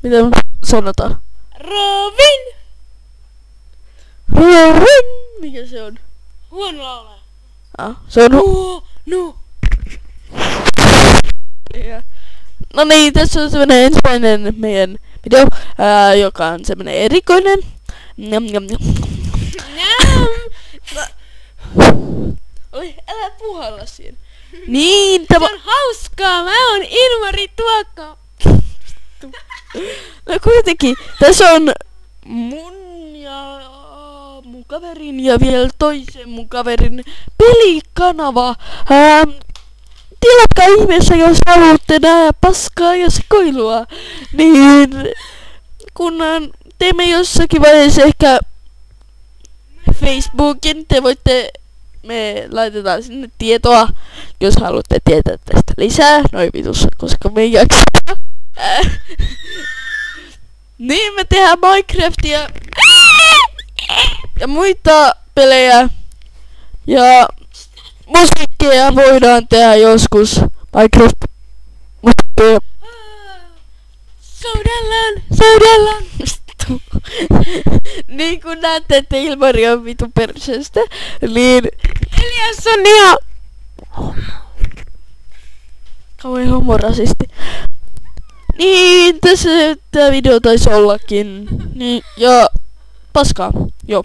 Miten sanotaan? Robin! Robin! Mikä se on? Huono laulaja. Se on No. No niin, tässä on semmonen ensimmäinen meidän video, joka on semmonen erikoinen. Njam, njam, njam. Oi, älä puhalla siinä. Niin, Se on hauskaa, mä oon Ilmari Tuokka. No kuitenkin, tässä on mun ja mun kaverin ja vielä toisen mun kaverin pelikanava. Tilatkaa ihmeessä, jos haluatte nää paskaa ja sekoilua. Niin, kunhan teemme jossakin vaiheessa ehkä Facebookin, te voitte, me laitetaan sinne tietoa, jos haluatte tietää tästä lisää. Noin vitussa, koska me ei jaksa. Niin, me tehdään Minecraftia ja muita pelejä ja musiikkia voidaan tehdä joskus. Minecraft musiikkia. Soudellaan. Niin kun näette, että Ilmari on vitu perseestä, niin Elias on ihan kauhean homorasisti. Niin, tässä tää video taisi ollakin. Niin, ja paskaa. Joo.